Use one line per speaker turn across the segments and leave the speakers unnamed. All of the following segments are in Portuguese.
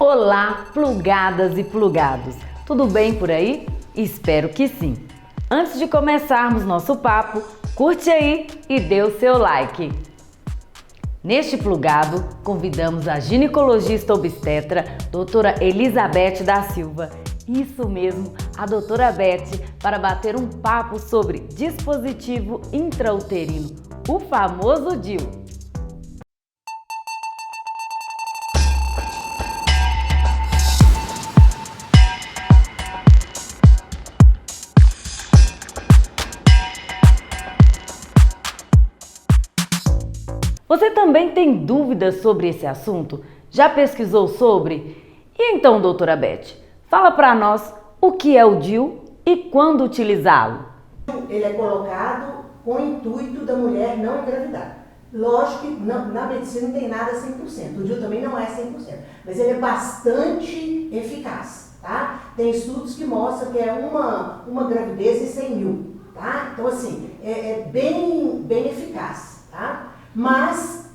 Olá, plugadas e plugados! Tudo bem por aí? Espero que sim! Antes de começarmos nosso papo, curte aí e dê o seu like! Neste plugado, convidamos a ginecologista obstetra, doutora Elizabeth da Silva. Isso mesmo, a doutora Beth, para bater um papo sobre dispositivo intrauterino, o famoso DIU. Você também tem dúvidas sobre esse assunto? Já pesquisou sobre? E então, doutora Beth, fala para nós o que é o DIU e quando utilizá-lo.
Ele é colocado com o intuito da mulher não engravidar. Lógico que na medicina não tem nada 100%, o DIU também não é 100%, mas ele é bastante eficaz, tá? Tem estudos que mostram que é uma gravidez em 100 mil, tá? Então assim, é bem eficaz, tá? Mas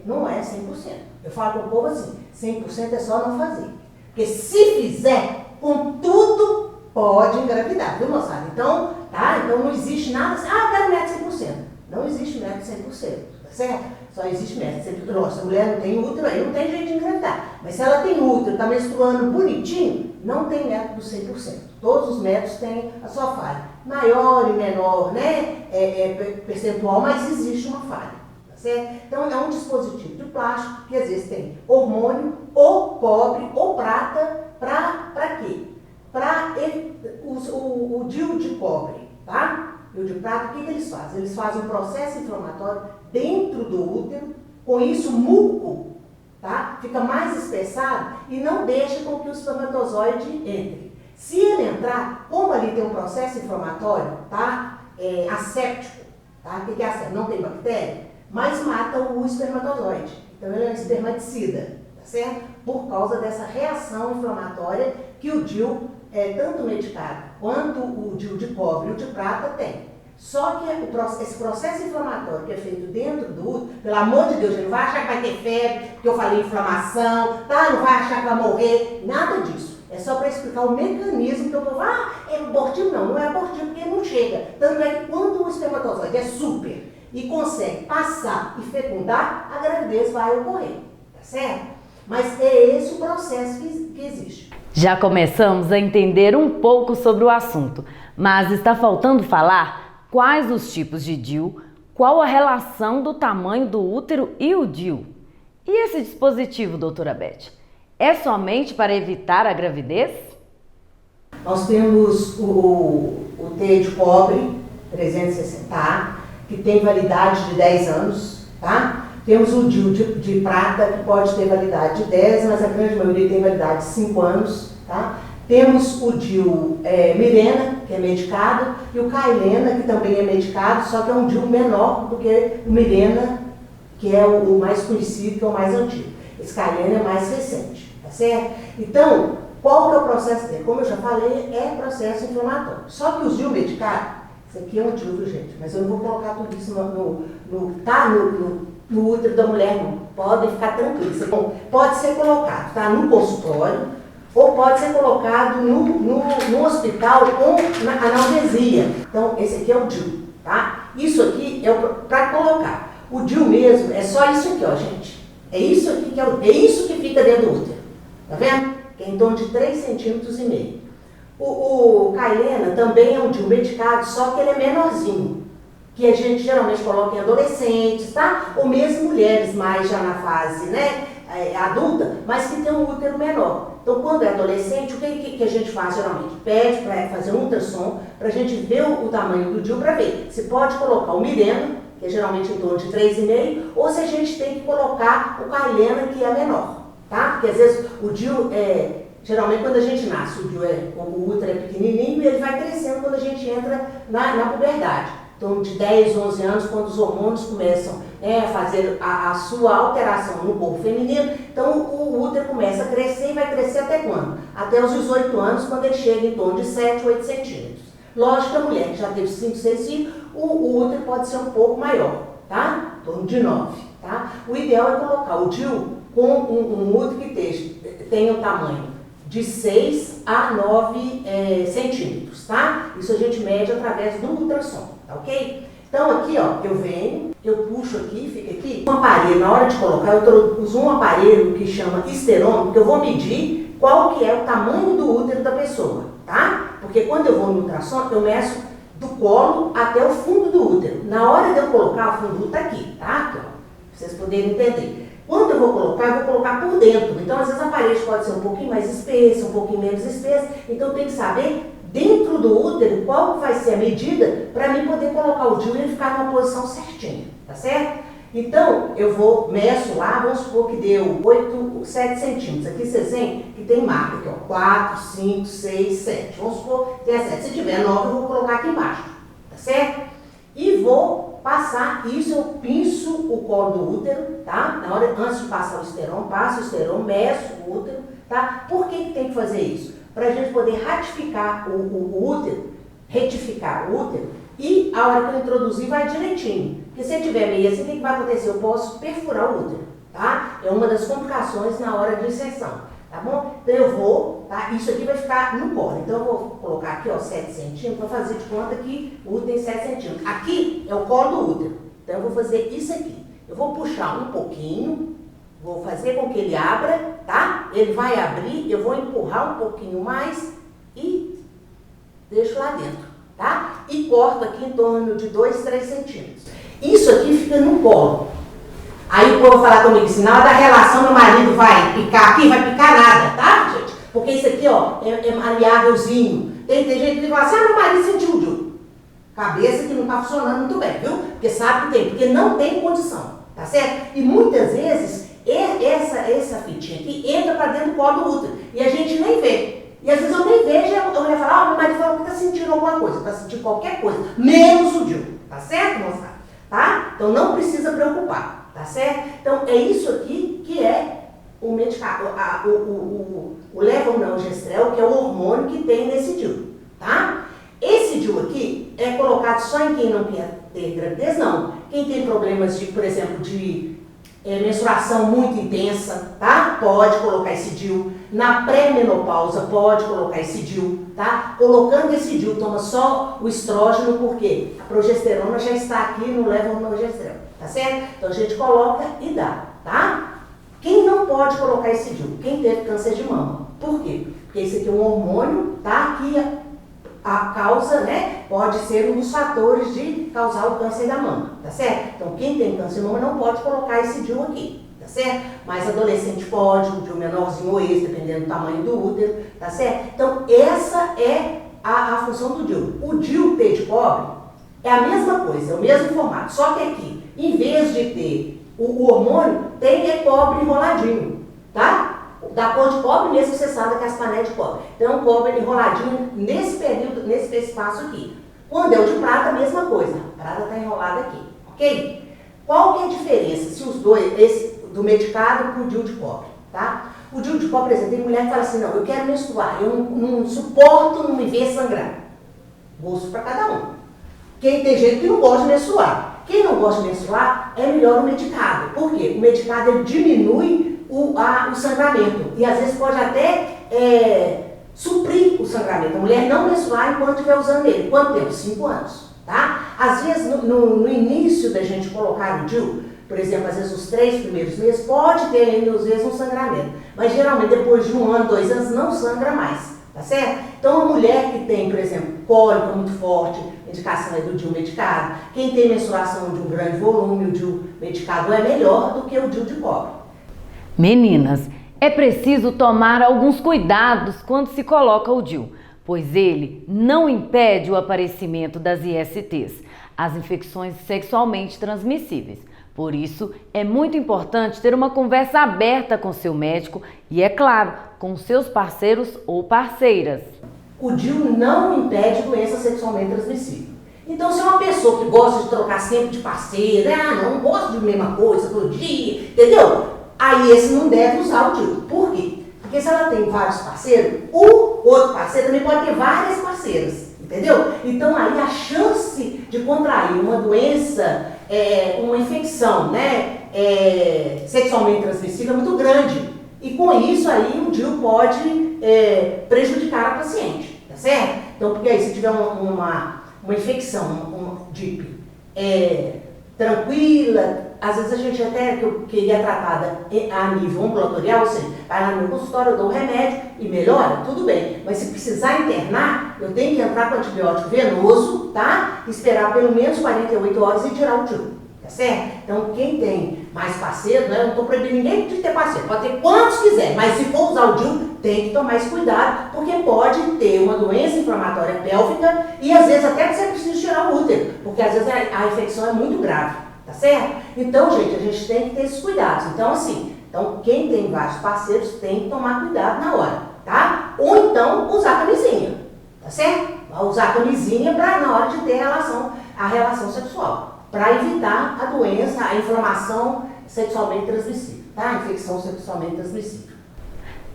não é 100%. Eu falo para o povo assim, 100% é só não fazer. Porque se fizer, com tudo pode engravidar, viu, moçada? Então, tá? Então não existe nada assim, eu quero método 100%. Não existe método 100%, tá certo? Só existe método 100%. Nossa, a mulher não tem útero aí, não tem jeito de engravidar. Mas se ela tem útero, está menstruando bonitinho, não tem método 100%. Todos os métodos têm a sua falha. Maior e menor, né? Percentual, mas existe uma falha. Certo? Então é um dispositivo de plástico que às vezes tem hormônio, ou cobre, ou prata, para quê? Para o DIU de cobre, tá? E o de prata, o que eles fazem? Eles fazem um processo inflamatório dentro do útero, com isso o muco, tá? Fica mais espessado e não deixa com que o espermatozoide entre. Se ele entrar, como ali tem um processo inflamatório, tá? Asséptico, tá? O que é asséptico? Não tem bactéria, mas mata o espermatozoide. Então ele é um espermaticida, tá certo? Por causa dessa reação inflamatória que o DIU, tanto medicado quanto o DIU de cobre e o de prata tem. Só que esse processo inflamatório que é feito dentro do útero, pelo amor de Deus, ele não vai achar que vai ter febre, porque eu falei inflamação, tá? Não vai achar que vai morrer, nada disso. É só para explicar o mecanismo que eu vou é abortivo? Não é abortivo porque não chega. Tanto é que quando o espermatozoide é super e consegue passar e fecundar, a gravidez vai ocorrer, tá certo? Mas é esse o processo que existe.
Já começamos a entender um pouco sobre o assunto, mas está faltando falar quais os tipos de DIU, qual a relação do tamanho do útero e o DIU. E esse dispositivo, doutora Beth, é somente para evitar a gravidez?
Nós temos o T de cobre 360A, que tem validade de 10 anos, tá? Temos o DIU de prata, que pode ter validade de 10, mas a grande maioria tem validade de 5 anos, tá? Temos o DIU Mirena, que é medicado, e o Cailena, que também é medicado, só que é um DIU menor do que o Mirena, que é o mais conhecido, que é o mais antigo. Esse Cailena é mais recente, tá certo? Então, qual que é o processo dele? Como eu já falei, é processo inflamatório. Só que os DIU medicados, isso aqui é um DIU, gente, mas eu não vou colocar tudo isso no útero da mulher, não. Podem ficar tranquilos. Bom, pode ser colocado, tá? No consultório, ou pode ser colocado no hospital com analgesia. Então, esse aqui é o DIU, tá? Isso aqui é para colocar. O DIU mesmo é só isso aqui, ó, gente. É isso aqui que é isso que fica dentro do útero. Tá vendo? Que é em torno de 3,5 cm. O Cailena também é um DIU medicado, só que ele é menorzinho, que a gente geralmente coloca em adolescentes, tá? Ou mesmo mulheres mais já na fase, né, adulta, mas que tem um útero menor. Então, quando é adolescente, o que a gente faz geralmente? Pede para fazer um ultrassom, para a gente ver o tamanho do DIU, para ver se pode colocar o Mirena, que é geralmente em torno de 3,5, ou se a gente tem que colocar o Cailena, que é menor, tá? Porque às vezes o DIU geralmente quando a gente nasce, o útero é pequenininho e ele vai crescendo quando a gente entra na puberdade. Então, de 10, 11 anos, quando os hormônios começam a fazer a sua alteração no corpo feminino, então o útero começa a crescer e vai crescer até quando? Até os 18 anos, quando ele chega em torno de 7, 8 centímetros. Lógico que a mulher que já teve 5, 6 filhos, o útero pode ser um pouco maior, tá? Em torno de 9, tá? O ideal é colocar o DIU com um útero que tem o tamanho de 6 a 9 centímetros, tá? Isso a gente mede através do ultrassom, tá ok? Então aqui, ó, eu venho, eu puxo aqui, fica aqui. Um aparelho, na hora de colocar, eu uso um aparelho que chama esterômetro, que eu vou medir qual que é o tamanho do útero da pessoa, tá? Porque quando eu vou no ultrassom, eu meço do colo até o fundo do útero. Na hora de eu colocar, o fundo do útero tá aqui, tá? Aqui, ó, pra vocês poderem entender. Quando eu vou colocar por dentro. Então, às vezes a parede pode ser um pouquinho mais espessa, um pouquinho menos espessa. Então, eu tenho que saber, dentro do útero, qual vai ser a medida para mim poder colocar o DIU e ele ficar numa posição certinha, tá certo? Então, eu meço lá, vamos supor que deu 7 centímetros. Aqui vocês veem que tem marca aqui, ó, 4, 5, 6, 7. Vamos supor que tem 7. Se tiver 9, eu vou colocar aqui embaixo, tá certo? E vou passar isso, eu pinço o colo do útero, tá? Na hora, antes de passar o esterol, passo o esterol, meço o útero, tá? Por que tem que fazer isso? Para a gente poder retificar o útero, retificar o útero, e a hora que eu introduzir vai direitinho. Porque se tiver meio assim, o que vai acontecer? Eu posso perfurar o útero, tá? É uma das complicações na hora de inserção. Tá bom? Então eu vou, tá? Isso aqui vai ficar no colo. Então eu vou colocar aqui, ó, 7 centímetros, para fazer de conta que o útero tem 7 centímetros. Aqui é o colo do útero. Então eu vou fazer isso aqui. Eu vou puxar um pouquinho, vou fazer com que ele abra, tá? Ele vai abrir, eu vou empurrar um pouquinho mais e deixo lá dentro, tá? E corto aqui em torno de 2, 3 centímetros. Isso aqui fica no colo. Aí o povo vai falar comigo assim, na hora da relação meu marido vai picar aqui, vai picar nada, tá, gente? Porque isso aqui, ó, é maleávelzinho. Tem gente que fala assim, meu marido sentiu o DIU. Cabeça que não tá funcionando muito bem, viu? Porque sabe que tem, porque não tem condição, tá certo? E muitas vezes, essa fitinha aqui entra pra dentro do colo do útero e a gente nem vê. E às vezes eu nem vejo, eu ia falar, meu marido falou que tá sentindo alguma coisa, tá sentindo qualquer coisa, menos o DIU, tá certo, moçada? Tá? Então não precisa preocupar. Tá certo? Então, é isso aqui que é o medicamento, o levonorgestrel, que é o hormônio que tem nesse DIU, tá? Esse DIU aqui é colocado só em quem não quer ter gravidez? Não. Quem tem problemas de, por exemplo, de menstruação muito intensa, tá? Pode colocar esse DIU. Na pré-menopausa, pode colocar esse DIU, tá? Colocando esse DIU, toma só o estrógeno, porque a progesterona já está aqui no levonorgestrel. Tá certo? Então a gente coloca e dá, tá? Quem não pode colocar esse DIU? Quem teve câncer de mama. Por quê? Porque esse aqui é um hormônio, tá? Que a causa, né? Pode ser um dos fatores de causar o câncer da mama, tá certo? Então quem tem câncer de mama não pode colocar esse DIU aqui, tá certo? Mas adolescente pode, um DIU menorzinho ou esse, dependendo do tamanho do útero, tá certo? Então essa é a função do DIU. O DIU T de cobre é a mesma coisa, é o mesmo formato, só que aqui, em vez de ter o hormônio, tem cobre enroladinho, tá? Da cor de cobre mesmo, você sabe que as panelas de cobre. Então, um cobre enroladinho nesse período, nesse espaço aqui. Quando é o de prata, a mesma coisa. A prata está enrolada aqui, ok? Qual que é a diferença se os dois, esse do medicado para o DIU de cobre, tá? O DIU de cobre, por exemplo, tem mulher que fala assim, não, eu quero menstruar, eu não suporto não me ver sangrar. Gosto para cada um. Tem gente que não gosta de menstruar. Quem não gosta de menstruar, é melhor o medicado. Por quê? O medicado ele diminui o sangramento. E às vezes pode até suprir o sangramento. A mulher não menstruar enquanto estiver usando ele. Quanto tempo? 5 anos. Tá? Às vezes, no início da gente colocar o DIU, por exemplo, às vezes os 3 primeiros meses, pode ter ainda, às vezes, um sangramento. Mas geralmente depois de 1 ano, 2 anos, não sangra mais. Tá certo? Então, a mulher que tem, por exemplo, cólica muito forte, a indicação é do DIU medicado. Quem tem menstruação de um grande volume, o DIU medicado é melhor do que o DIU de cobre.
Meninas, é preciso tomar alguns cuidados quando se coloca o DIU, pois ele não impede o aparecimento das ISTs, as infecções sexualmente transmissíveis. Por isso, é muito importante ter uma conversa aberta com seu médico e, é claro, com seus parceiros ou parceiras.
O DIU não impede doença sexualmente transmissível. Então, se é uma pessoa que gosta de trocar sempre de parceiro, não gosta de mesma coisa todo dia, entendeu? Aí esse não deve usar o DIU. Por quê? Porque se ela tem vários parceiros, o outro parceiro também pode ter várias parceiras, entendeu? Então, aí a chance de contrair uma doença, uma infecção, né, sexualmente transmissível é muito grande. E com isso aí o DIU pode prejudicar a paciente, tá certo? Então, porque aí se tiver uma infecção, DIP, tranquila, às vezes a gente até queria tratada a nível ambulatorial, ou seja, vai lá no meu consultório, eu dou o remédio e melhora, tudo bem. Mas se precisar internar, eu tenho que entrar com antibiótico venoso, tá? Esperar pelo menos 48 horas e tirar o DIU, tá certo? Então, quem tem mais parceiro, né? Eu não estou proibindo ninguém de ter parceiro, pode ter quantos quiser, mas se for usar o DIU, tem que tomar esse cuidado, porque pode ter uma doença inflamatória pélvica e às vezes até você precisa tirar o útero, porque às vezes a infecção é muito grave, tá certo? Então, gente, a gente tem que ter esses cuidados. Então, assim, quem tem vários parceiros tem que tomar cuidado na hora, tá? Ou então usar camisinha, tá certo? Usar camisinha para na hora de ter a relação sexual, para evitar a doença, a inflamação sexualmente transmissível, tá? A infecção sexualmente transmissível.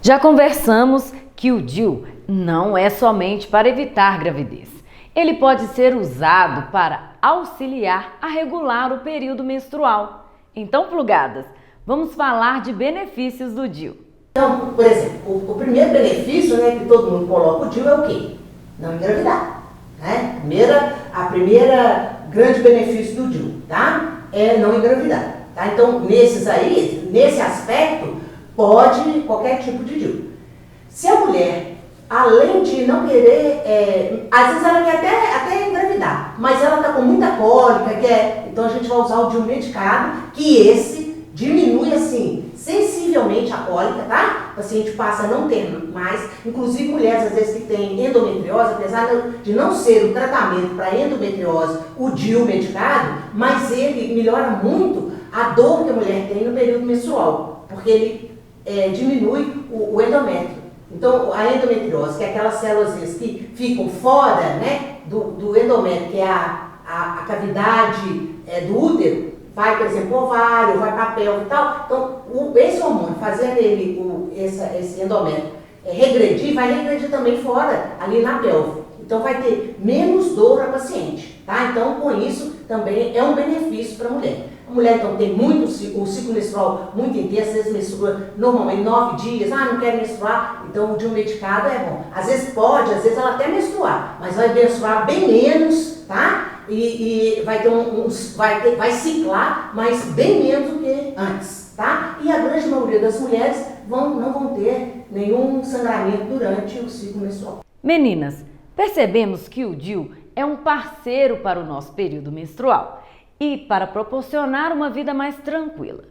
Já conversamos que o DIU não é somente para evitar gravidez. Ele pode ser usado para auxiliar a regular o período menstrual. Então, plugadas, vamos falar de benefícios do DIU.
Então, por exemplo, o primeiro benefício, né, que todo mundo coloca o DIU é o quê? Não engravidar, né? A primeira grande benefício do DIU, tá? É não engravidar, tá? Então, nesse aspecto, pode qualquer tipo de DIU. Se a mulher, além de não querer, às vezes ela quer até engravidar, mas ela está com muita cólica, então a gente vai usar o DIU medicado, que esse diminui assim, sensivelmente a cólica, tá? O paciente passa a não ter mais, inclusive mulheres às vezes que têm endometriose, apesar de não ser o tratamento para endometriose o DIU medicado, mas ele melhora muito a dor que a mulher tem no período menstrual, porque ele diminui o endométrio. Então, a endometriose, que é aquelas células que ficam fora, né, do endométrio, que é a cavidade do útero, vai, por exemplo, o ovário, vai para a pelve e tal. Então, esse hormônio, fazendo esse endométrio regredir, vai regredir também fora, ali na pelve. Então, vai ter menos dor a paciente, tá? Então, com isso, também é um benefício para a mulher. A mulher, então, tem o ciclo menstrual muito intenso, às vezes menstrua normalmente 9 dias, não quero menstruar, então o DIU medicado é bom. Às vezes ela até menstruar, mas vai menstruar bem menos, tá? E vai ter vai ciclar, mas bem menos do que antes, tá? E a grande maioria das mulheres não vão ter nenhum sangramento durante o ciclo menstrual.
Meninas, percebemos que o DIU é um parceiro para o nosso período menstrual e para proporcionar uma vida mais tranquila.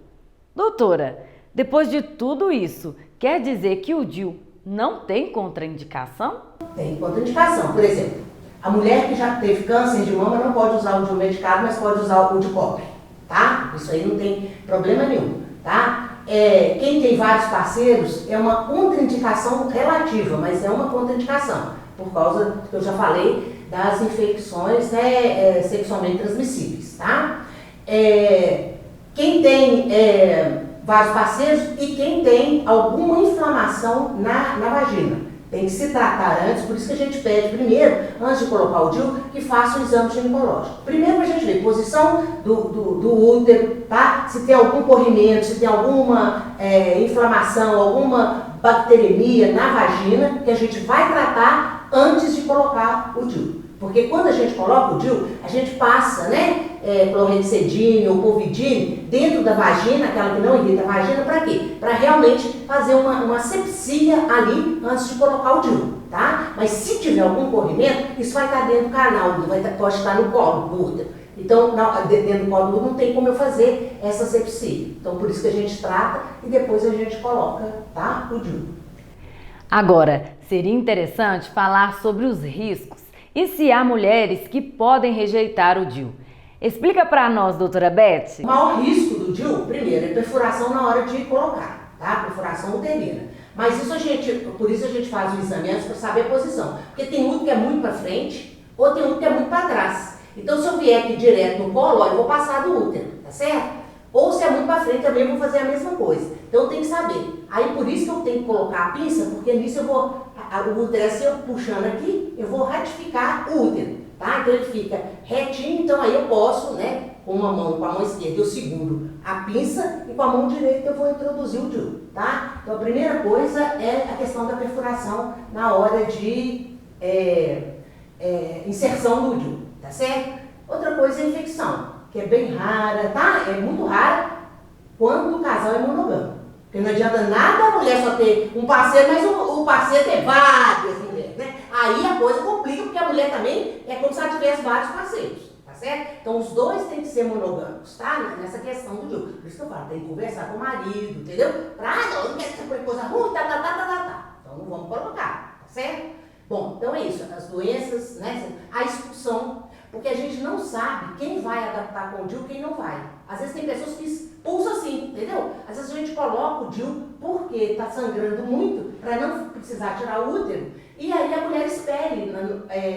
Doutora, depois de tudo isso, quer dizer que o DIU não tem contraindicação?
Tem contraindicação. Por exemplo, a mulher que já teve câncer de mama não pode usar o DIU medicado, mas pode usar o de cobre, tá? Isso aí não tem problema nenhum, tá? Quem tem vários parceiros é uma contraindicação relativa, mas é uma contraindicação, por causa do que eu já falei, das infecções, né, sexualmente transmissíveis, tá? Quem tem vários parceiros e quem tem alguma inflamação na vagina. Tem que se tratar antes, por isso que a gente pede primeiro, antes de colocar o DIU, que faça o exame ginecológico. Primeiro a gente ver posição do útero, tá? Se tem algum corrimento, se tem alguma inflamação, alguma bacteremia na vagina, que a gente vai tratar antes de colocar o DIU. Porque quando a gente coloca o DIU, a gente passa, né, clorhexidine ou povidine dentro da vagina, aquela que não irrita a vagina, para quê? Para realmente fazer uma asepsia ali antes de colocar o DIU, tá? Mas se tiver algum corrimento, isso vai estar dentro do canal, pode estar no colo do útero. Então, dentro do colo do útero não tem como eu fazer essa asepsia. Então, por isso que a gente trata e depois a gente coloca, tá, o DIU.
Agora, seria interessante falar sobre os riscos e se há mulheres que podem rejeitar o DIU. Explica para nós, doutora Beth.
O maior risco do DIU, primeiro, é perfuração na hora de colocar, tá? Perfuração uterina. Mas por isso a gente faz o exame antes para saber a posição. Porque tem útero que é muito para frente ou tem útero que é muito para trás. Então, se eu vier aqui direto no colo, eu vou passar do útero, tá certo? Ou se é muito para frente também, eu vou fazer a mesma coisa. Então, tem que saber. Aí, por isso que eu tenho que colocar a pinça, porque nisso o útero, assim, eu puxando aqui, eu vou ratificar o útero. tá? Então ele fica retinho, então aí eu posso, né, com uma mão, com a mão esquerda eu seguro a pinça e com a mão direita eu vou introduzir o DIU, tá? Então a primeira coisa é a questão da perfuração na hora de inserção do DIU, tá certo? Outra coisa é a infecção, que é bem rara, tá? É muito rara quando o casal é monogâmico. Porque não adianta nada a mulher só ter um parceiro, mas o parceiro ter várias mulheres, né? Aí a coisa complica, porque a mulher também é como se ela tivesse vários parceiros, tá certo? Então os dois têm que ser monogâmicos, tá? Nessa questão do DIU. Por isso que eu falo, tem que conversar com o marido, entendeu? Não quer que coisa ruim, tá. Então não vamos colocar, tá certo? Bom, então é isso, as doenças, né? A expulsão, porque a gente não sabe quem vai adaptar com o DIU e quem não vai. Às vezes tem pessoas que expulsam assim, entendeu? Às vezes a gente coloca o DIU porque está sangrando muito, para não precisar tirar o útero, e aí a mulher espere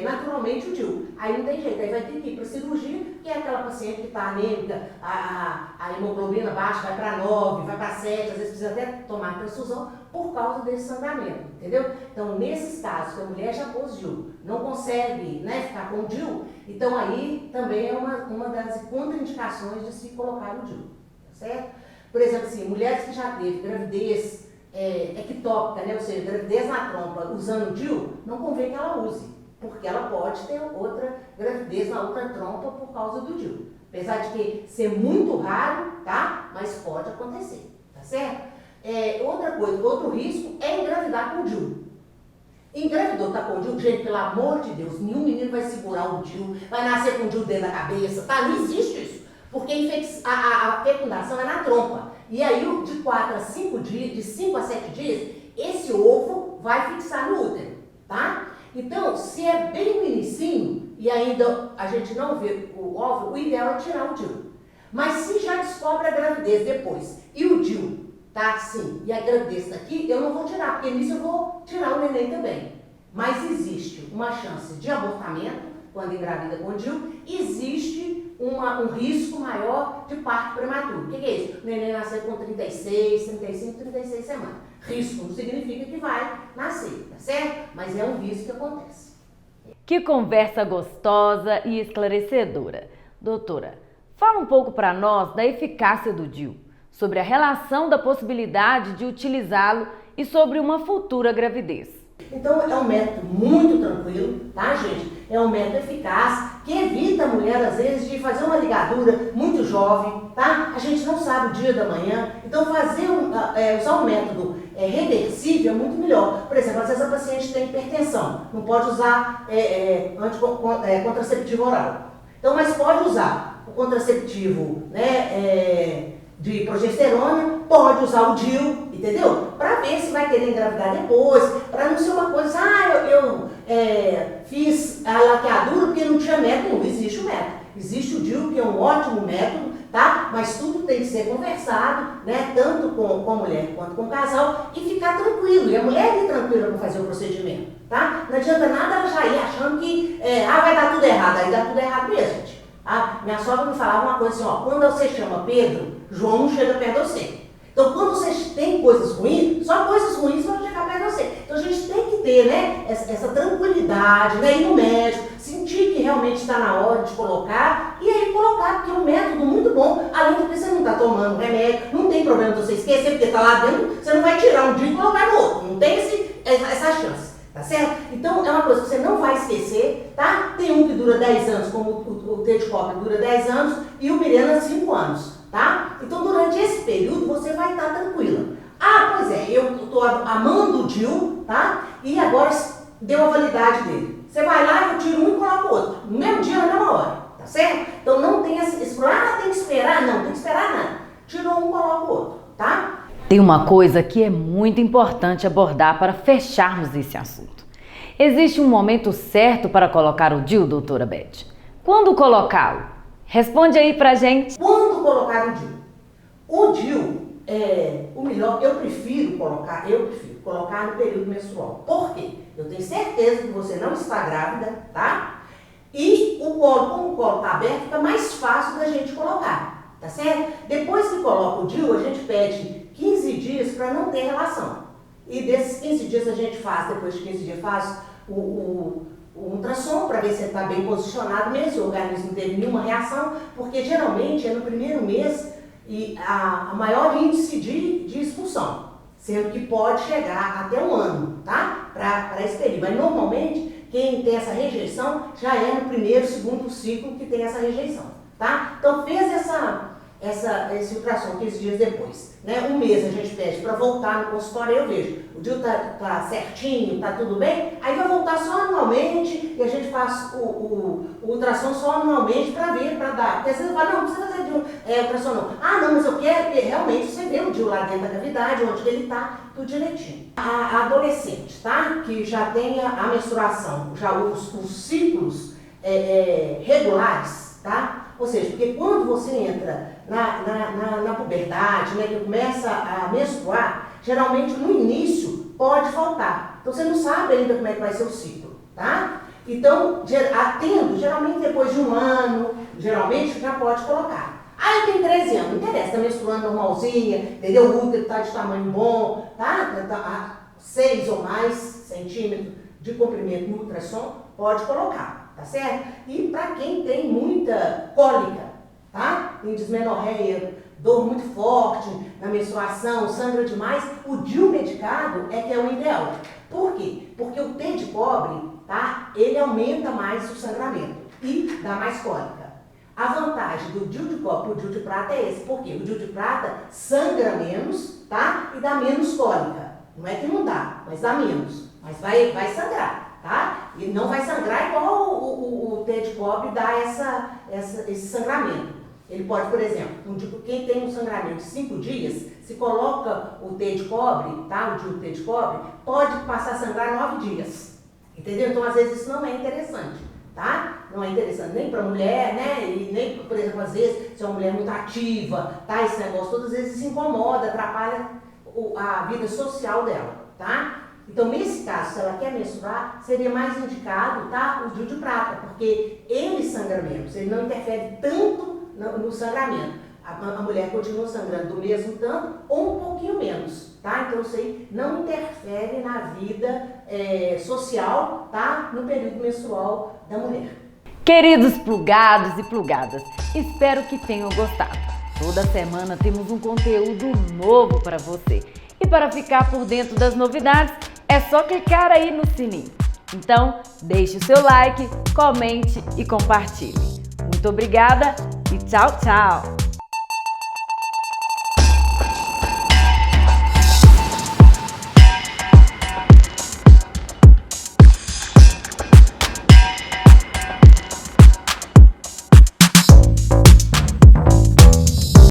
naturalmente o DIU. Aí não tem jeito, aí vai ter que ir para cirurgia, que é aquela paciente que está anêmica, a hemoglobina baixa vai para 9, vai para 7, às vezes precisa até tomar transfusão por causa desse sangramento, entendeu? Então, nesses casos que a mulher já pôs DIU, não consegue, né, ficar com o DIU, então aí também é uma das contraindicações de se colocar o DIU, tá certo? Por exemplo, assim, mulheres que já teve gravidez ectópica, né, ou seja, gravidez na trompa usando o DIU, não convém que ela use, porque ela pode ter outra gravidez na outra trompa por causa do DIU. Apesar de que ser muito raro, tá? Mas pode acontecer, tá certo? Outra coisa, outro risco é engravidar com o DIU. Engravidou, tá com o DIU, gente, pelo amor de Deus, nenhum menino vai segurar o DIU, vai nascer com o DIU dentro da cabeça, tá? Não existe isso, porque a fecundação é na trompa. E aí, de 4 a 5 dias, de 5 a 7 dias, esse ovo vai fixar no útero, tá? Então, se é bem no inicinho e ainda a gente não vê o óvulo, o ideal é tirar o DIU. Mas se já descobre a gravidez depois e o DIU tá assim, e a gravidez tá aqui, eu não vou tirar, porque nisso eu vou tirar o neném também. Mas existe uma chance de abortamento quando engravida com DIU, existe um risco maior de parto prematuro. O que é isso? O neném nascer com 36, 35, 36 semanas. Risco não significa que vai nascer, tá certo? Mas é um risco que acontece.
Que conversa gostosa e esclarecedora. Doutora, fala um pouco para nós da eficácia do DIU, sobre a relação da possibilidade de utilizá-lo e sobre uma futura gravidez.
Então é um método muito tranquilo, tá, gente? É um método eficaz que evita a mulher, às vezes, de fazer uma ligadura muito jovem, tá? A gente não sabe o dia da manhã, então usar um método reversível é muito melhor. Por exemplo, às vezes a paciente tem hipertensão, não pode usar contraceptivo oral. Então, mas pode usar o contraceptivo, né, de progesterona, pode usar o DIU, entendeu? Para ver se vai querer engravidar depois, para não ser uma coisa, eu fiz a laqueadura porque não tinha método. Não existe o método. Existe o DIU, que é um ótimo método, tá? Mas tudo tem que ser conversado, né? Tanto com a mulher quanto com o casal, e ficar tranquilo. E a mulher ir tranquila para fazer o procedimento, tá? Não adianta nada ela já ir achando que vai dar tudo errado. Aí dá tudo errado mesmo, gente. Minha sogra me falava uma coisa assim, ó, quando você chama Pedro, João não chega perto de você. Então, quando você tem coisas ruins, só coisas ruins vão chegar perto de você. Então, a gente tem que ter, né, essa tranquilidade, né, ir no médico, sentir que realmente está na hora de colocar, e aí colocar, porque é um método muito bom, além de que você não está tomando remédio, não tem problema de você esquecer, porque está lá dentro, você não vai tirar um dia e colocar no outro, não tem essa chance. Tá certo? Então, é uma coisa que você não vai esquecer, tá? Tem um que dura 10 anos, como o T-de-copa dura 10 anos, e o Mirena 5 anos, tá? Então, durante esse período, você vai estar tranquila. Pois é, eu estou amando o DIU, tá? E agora deu a validade dele. Você vai lá, eu tiro um e coloco o outro. No mesmo dia, na mesma hora, tá certo? Então, não tem esse problema, tem que esperar? Não, tem que esperar nada. Tirou um, coloca o outro, tá?
Tem uma coisa que é muito importante abordar para fecharmos esse assunto. Existe um momento certo para colocar o DIU, doutora Beth? Quando colocá-lo? Responde aí pra gente.
Quando colocar o DIU? O DIU, o melhor, eu prefiro colocar no período menstrual. Por quê? Eu tenho certeza que você não está grávida, tá? E como o colo está aberto, fica mais fácil da gente colocar, tá certo? Depois que coloca o DIU, a gente pede 15 dias para não ter relação. E desses 15 dias a gente faz, depois de 15 dias faz o o ultrassom para ver se ele está bem posicionado mesmo, se o organismo não teve nenhuma reação, porque geralmente é no primeiro mês e a maior índice de expulsão, sendo que pode chegar até 1 ano, tá? Para esse período. Mas normalmente quem tem essa rejeição já é no primeiro, segundo ciclo que tem essa rejeição, tá? Então fez esse ultrassom 15 dias depois, né? 1 mês a gente pede para voltar no consultório, eu vejo, o DIU tá certinho, tá tudo bem, aí vai voltar só anualmente e a gente faz o ultrassom só anualmente para ver, para dar. Porque às vezes fala, não precisa fazer DIU, ultrassom não. Ah, não, mas eu quero, realmente você vê o DIU lá dentro da cavidade, onde que ele tá, tudo direitinho. A adolescente, tá? Que já tem a menstruação, já os ciclos regulares, tá? Ou seja, porque quando você entra na puberdade, né, que começa a menstruar, geralmente no início pode faltar. Então você não sabe ainda como é que vai ser o ciclo, tá? Então, atendo, geralmente depois de 1 ano, geralmente já pode colocar. Ah, eu tenho 13 anos, não interessa, está menstruando normalzinha, entendeu? O útero está de tamanho bom, tá? 6 ou mais centímetros de comprimento no ultrassom, pode colocar, tá certo? E para quem tem muita cólica, tá? Tem dismenorreia, dor muito forte na menstruação, sangra demais, o DIU medicado é que é o ideal. Por quê? Porque o T de cobre, tá? Ele aumenta mais o sangramento e dá mais cólica. A vantagem do DIU de cobre para o DIU de prata é esse. Por quê? O DIU de prata sangra menos, tá? E dá menos cólica. Não é que não dá, mas dá menos. Mas vai sangrar, tá? E não vai sangrar igual o T de cobre dá esse sangramento. Ele pode, por exemplo, quem tem um sangramento de 5 dias, se coloca o T de cobre, tá? O DIU T de cobre, pode passar a sangrar 9 dias. Entendeu? Então, às vezes, isso não é interessante, tá? Não é interessante nem para mulher, né? E nem, por exemplo, às vezes, se é uma mulher muito ativa, tá? Esse negócio todo, às vezes, se incomoda, atrapalha a vida social dela, tá? Então, nesse caso, se ela quer menstruar, seria mais indicado, tá? O DIU de prata, porque ele sangra menos, ele não interfere tanto no sangramento. A mulher continua sangrando do mesmo tanto ou um pouquinho menos, tá? Então isso aí não interfere na vida social, tá? No período menstrual da mulher.
Queridos plugados e plugadas, espero que tenham gostado. Toda semana temos um conteúdo novo para você. E para ficar por dentro das novidades, é só clicar aí no sininho. Então, deixe o seu like, comente e compartilhe. Muito obrigada e tchau, tchau!